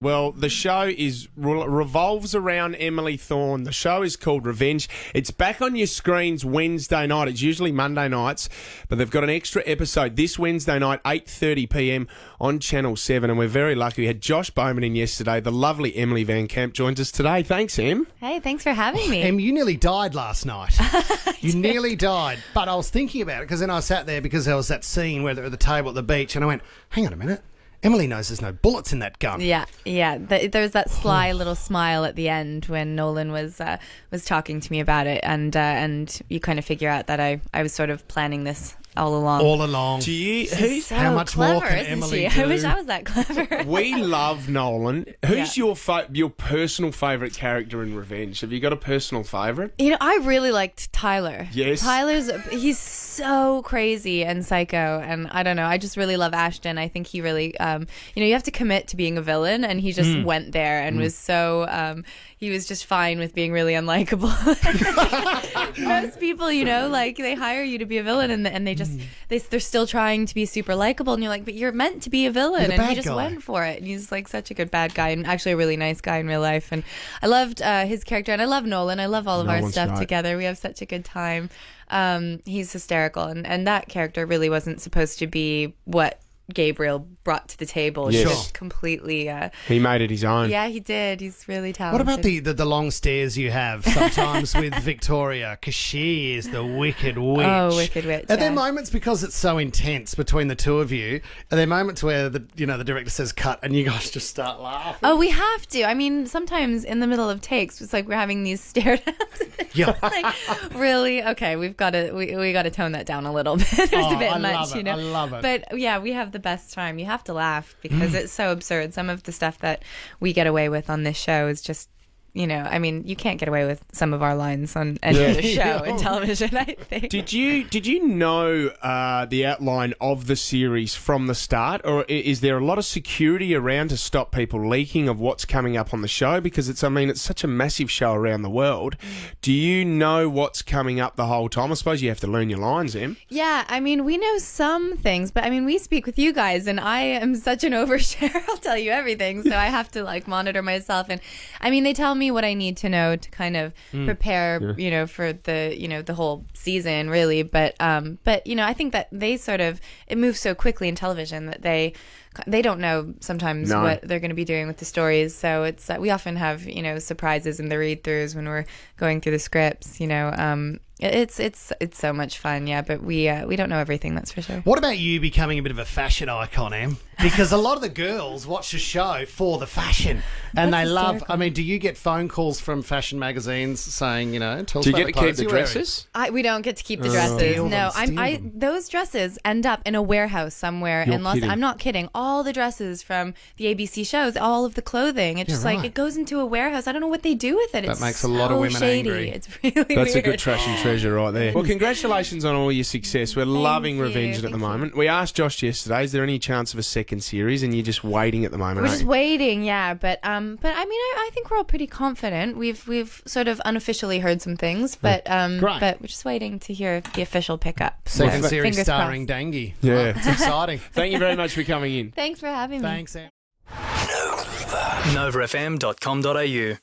Well, the show revolves around Emily Thorne. The show is called Revenge. It's back on your screens Wednesday night. It's usually Monday nights, but they've got an extra episode this Wednesday night, 8:30 p.m. on Channel 7, and we're very lucky. We had Josh Bowman in yesterday. The lovely Emily VanCamp joins us today. Thanks, Em. Hey, thanks for having me. Em, you nearly died last night. You nearly died. But I was thinking about it because then I sat there because there was that scene where they're at the table at the beach and I went, hang on a minute. Emily knows there's no bullets in that gun. Yeah. There was that sly little smile at the end when Nolan was talking to me about it, and you kind of figure out that I was sort of planning this all along. All along. She's so how much clever, more can isn't Emily she? do? I wish I was that clever. We love Nolan. Who's your personal favourite character in Revenge? Have you got a personal favourite? You know, I really liked Tyler. Yes. He's so crazy and psycho, and I don't know, I just really love Ashton. I think he really, you have to commit to being a villain, and he just went there and was so, he was just fine with being really unlikable. Most people, like they hire you to be a villain, and they just, they're still trying to be super likable, and you're like, but you're meant to be a villain, and he just went for it. And he's like such a good bad guy, and actually a really nice guy in real life. And I loved his character, and I love Nolan. I love all of our stuff together. We have such a good time. He's hysterical, and that character really wasn't supposed to be what Gabriel brought to the table. Yes. He just completely He made it his own. yeah, he did. He's really talented. What about the long stares you have sometimes with Victoria? Because she is the wicked witch. Oh, wicked witch. Are there moments, because it's so intense between the two of you, are there moments where the director says cut and you guys just start laughing? Oh, we have to. I mean, sometimes in the middle of takes, it's like we're having these stare downs. Yeah. Like, really? Okay, we got to tone that down a little bit. It's a bit I much, love it. I love it. But yeah, we have the best time. You have to laugh because it's so absurd. Some of the stuff that we get away with on this show is just, I mean, you can't get away with some of our lines on any other show in television, I think. Did you know the outline of the series from the start, or is there a lot of security around to stop people leaking of what's coming up on the show? Because it's such a massive show around the world. Do you know what's coming up the whole time? I suppose you have to learn your lines, Em. Yeah, I mean, we know some things, but I mean, we speak with you guys, and I am such an overshare. I'll tell you everything, so I have to monitor myself. And I mean, they tell me what I need to know to kind of prepare, for the, the whole season, really. But I think that it moves so quickly in television that they don't know sometimes what they're going to be doing with the stories. So it's we often have surprises in the read-throughs when we're going through the scripts. It's so much fun, yeah. But we don't know everything, that's for sure. What about you becoming a bit of a fashion icon, Em? Because a lot of the girls watch the show for the fashion, and they love. Hysterical. I mean, do you get phone calls from fashion magazines saying, tell us Do you about get to the keep clothes the you're wearing? dresses? We don't get to keep the dresses. Steal No, them. those dresses end up in a warehouse somewhere You're in Los. kidding. I'm not kidding. All the dresses from the ABC shows, all of the clothing, it's just right. it goes into a warehouse. I don't know what they do with it. That It's makes a so lot of women shady. angry. It's really That's weird. a good trash and treasure right there. Well, congratulations on all your success. We're loving you. Revenge at the Thank moment. We asked Josh yesterday, is there any chance of a second series? And you're just waiting at the moment, We're aren't just you? waiting, yeah. But I mean, I think we're all pretty confident. We've sort of unofficially heard some things, but Great. but we're just waiting to hear the official pickup. Second So, series fingers starring crossed. Dangy. Yeah. Well, it's exciting. Thank you very much for coming in. Thanks for having me. Thanks, Em. novafm.com.au